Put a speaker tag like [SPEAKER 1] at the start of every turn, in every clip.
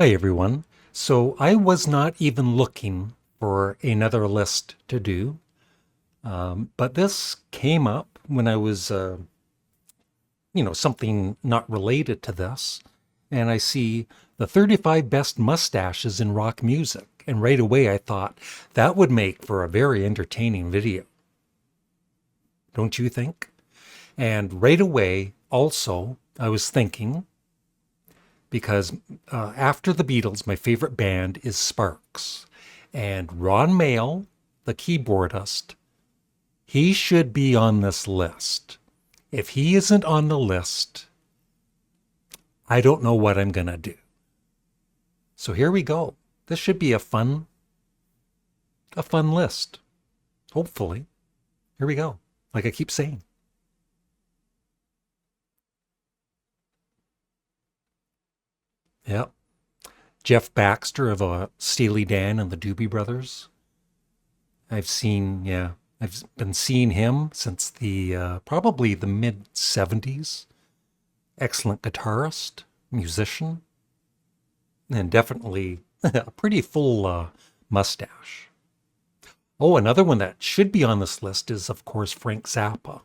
[SPEAKER 1] Hi, everyone. So I was not even looking for another list to do, but this came up when I was, something not related to this, and I see the 35 best mustaches in rock music. And right away I thought that would make for a very entertaining video. Don't you think? And right away, also, I was thinking, because after the Beatles, my favorite band is Sparks. And Ron Mael, the keyboardist, he should be on this list. If he isn't on the list, I don't know what I'm going to do. So here we go. This should be a fun list. Hopefully. Here we go. Like I keep saying. Yeah. Jeff Baxter of Steely Dan and the Doobie Brothers. I've been seeing him since the probably the mid 70s. Excellent guitarist, musician, and definitely a pretty full mustache. Oh, another one that should be on this list is, of course, Frank Zappa.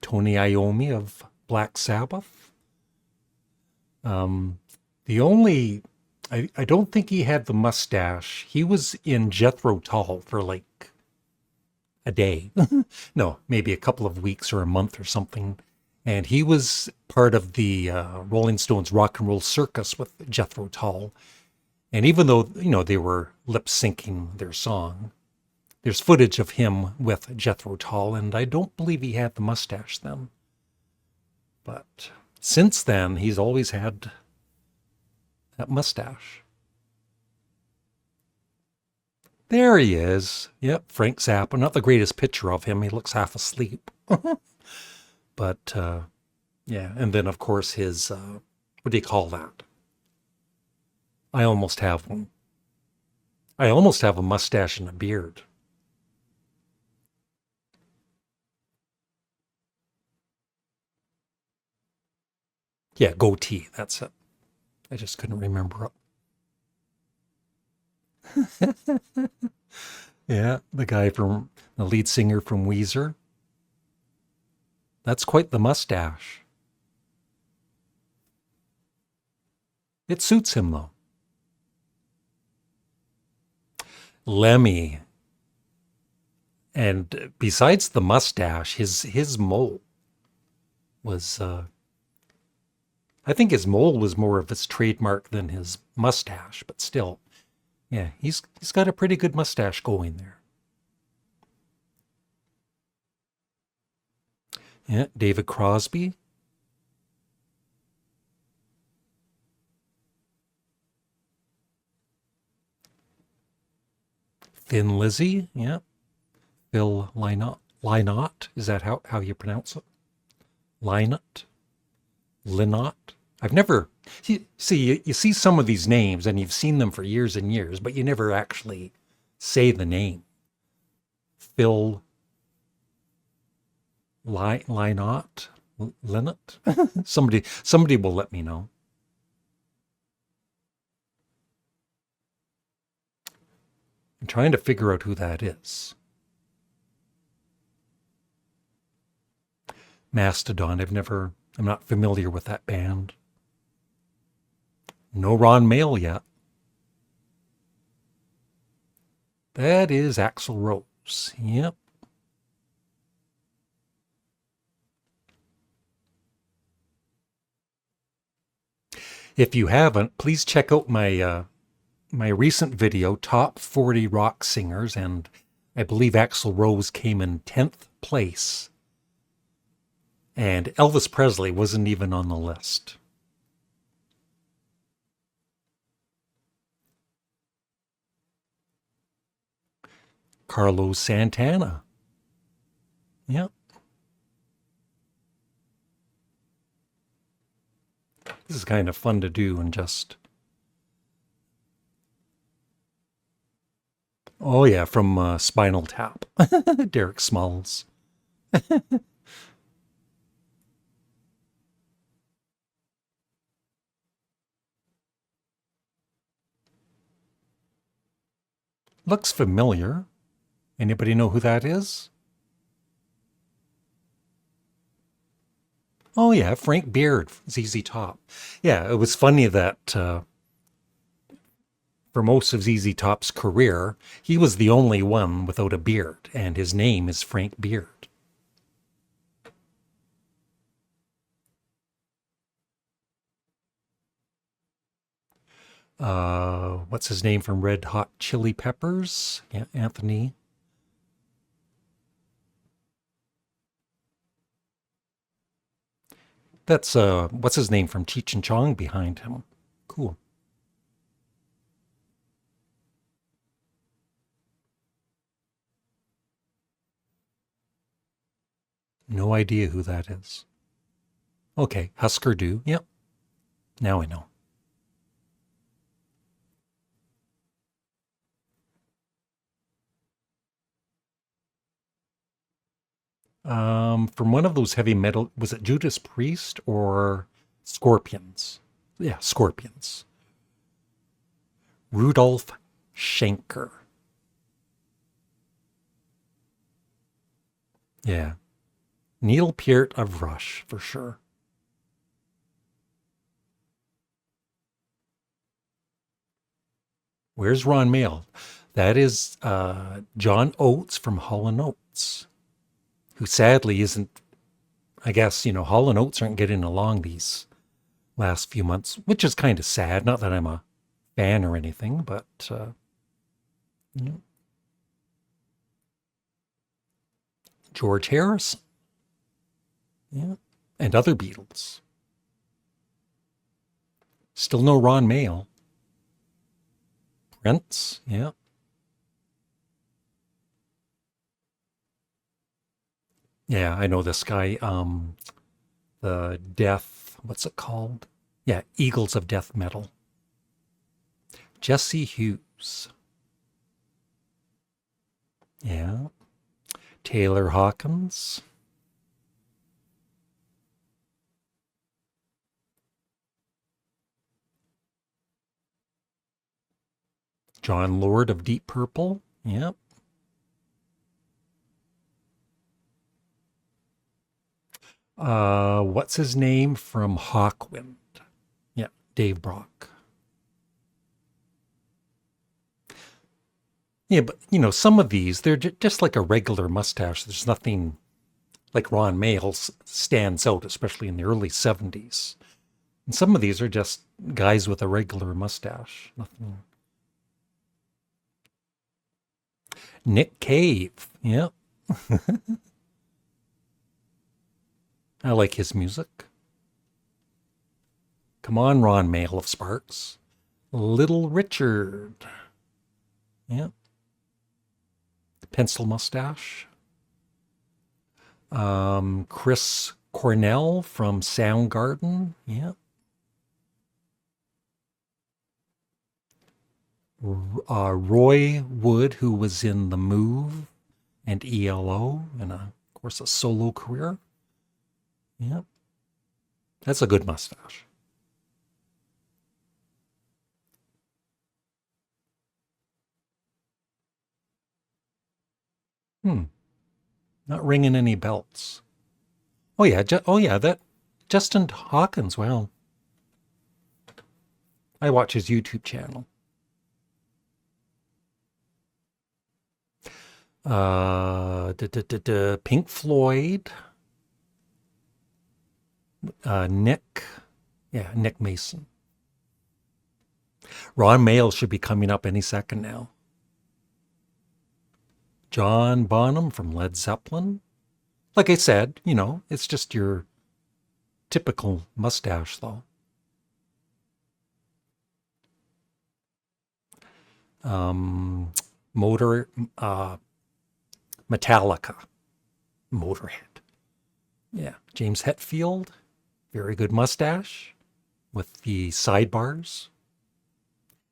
[SPEAKER 1] Tony Iommi of Black Sabbath. Um, the only, I don't think he had the mustache. He was in Jethro Tull for like a day. No, maybe a couple of weeks or a month or something. And he was part of the Rolling Stones Rock and Roll Circus with Jethro Tull. And even though, they were lip syncing their song, there's footage of him with Jethro Tull, and I don't believe he had the mustache then. But since then, he's always had that mustache. There he is. Yep, Frank Zappa. Not the greatest picture of him. He looks half asleep. But yeah, and then of course his what do you call that? I almost have one. I almost have a mustache and a beard. Yeah, goatee. That's it. I just couldn't remember it. Yeah, the lead singer from Weezer. That's quite the mustache. It suits him though. Lemmy, and besides the mustache, his mole was. I think his mole was more of his trademark than his mustache, but still, yeah, he's got a pretty good mustache going there. Yeah, David Crosby, Thin Lizzy, yeah, Phil Lynott, is that how you pronounce it? Lynott, Lynott. I've never you see some of these names and you've seen them for years and years, but you never actually say the name. Phil Lynott, Lynott. Somebody will let me know. I'm trying to figure out who that is. Mastodon. I'm not familiar with that band. No Ron Mael yet. That is Axl Rose. Yep. If you haven't, please check out my recent video, Top 40 Rock Singers, and I believe Axl Rose came in 10th place. And Elvis Presley wasn't even on the list. Carlos Santana. Yep. This is kind of fun to do and just. Oh, yeah, from Spinal Tap. Derek Smalls. Looks familiar. Anybody know who that is? Oh yeah, Frank Beard, ZZ Top. Yeah, it was funny that for most of ZZ Top's career, he was the only one without a beard, and his name is Frank Beard. What's his name from Red Hot Chili Peppers? Yeah, Anthony. That's what's his name from Cheech and Chong behind him. Cool. No idea who that is. Okay, Husker Du. Yep. Now I know. From one of those heavy metal, was it Judas Priest or Scorpions? Yeah, Scorpions. Rudolf Schenker. Yeah. Neil Peart of Rush, for sure. Where's Ron Mael? That is John Oates from Hall & Oates, who sadly isn't, I guess, Hall & Oates aren't getting along these last few months, which is kind of sad. Not that I'm a fan or anything, but you know, George Harrison, yeah, and other Beatles. Still no Ron Mael. Prince, yeah. Yeah, I know this guy. The Death, what's it called? Yeah, Eagles of Death Metal. Jesse Hughes. Yeah. Taylor Hawkins. John Lord of Deep Purple. Yep. What's his name from Hawkwind? Yeah, Dave Brock. Yeah, but some of these, they're just like a regular mustache. There's nothing like Ron Mael's stands out, especially in the early 70s. And some of these are just guys with a regular mustache. Nothing. Nick Cave. Yeah, I like his music. Come on, Ron Mael of Sparks. Little Richard. Yeah. Pencil mustache. Chris Cornell from Soundgarden. Yeah. Roy Wood, who was in The Move and ELO, and of course a solo career. Yeah. That's a good mustache. Hmm. Not ringing any belts. Oh yeah, that Justin Hawkins. Well, I watch his YouTube channel. Pink Floyd. Nick. Yeah, Nick Mason. Ron Mael should be coming up any second now. John Bonham from Led Zeppelin. Like I said, it's just your typical mustache, though. Motor, Metallica, Motorhead. Yeah, James Hetfield, very good mustache with the sidebars,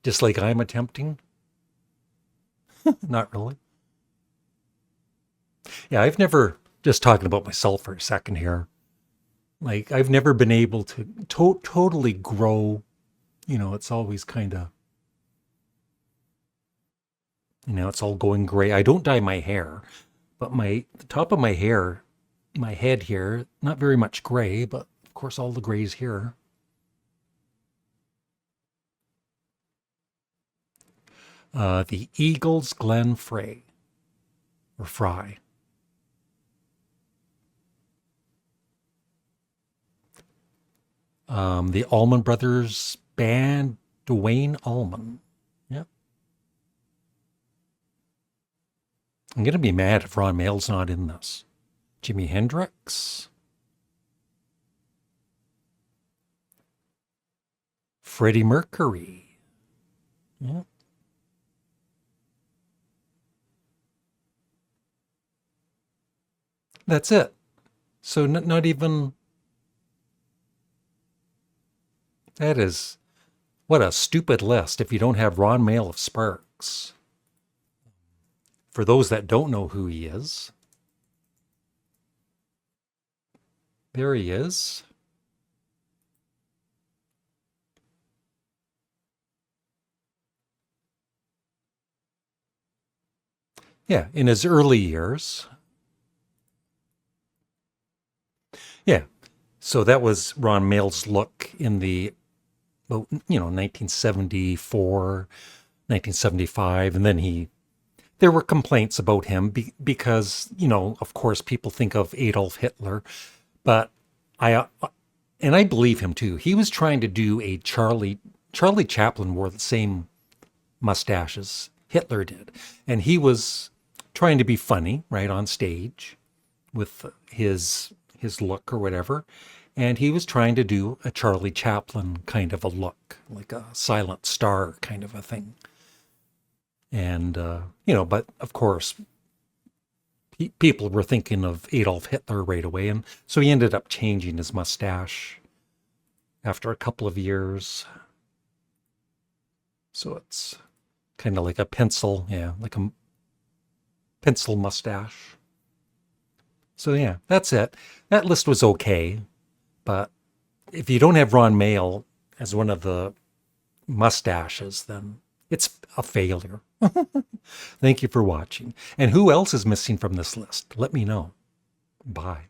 [SPEAKER 1] just like I'm attempting. Not really. Yeah, I've never, just talking about myself for a second here, like I've never been able to totally grow. It's always kind of, Now it's all going gray. I don't dye my hair, but the top of my hair, my head here, not very much gray, but of course all the gray's here. The Eagles Glen Fray, or Fry. The Allman Brothers Band, Dwayne Allman. Yep. I'm going to be mad if Ron Mael's not in this. Jimi Hendrix. Freddie Mercury. Yep. That's it. So not even... That is... What a stupid list if you don't have Ron Mael of Sparks. For those that don't know who he is, there he is. Yeah, in his early years. Yeah, so that was Ron Mael's look in the, 1974, 1975, and then there were complaints about him because, of course, people think of Adolf Hitler, but I believe him too. He was trying to do a Charlie Chaplin wore the same mustaches Hitler did, and he was trying to be funny, right, on stage with his look or whatever. And he was trying to do a Charlie Chaplin kind of a look, like a silent star kind of a thing. And, but of course, people were thinking of Adolf Hitler right away. And so he ended up changing his mustache after a couple of years. So it's kind of like a pencil, like a pencil mustache. So yeah, that's it. That list was okay. But if you don't have Ron Mael as one of the mustaches, then it's a failure. Thank you for watching. And who else is missing from this list? Let me know. Bye.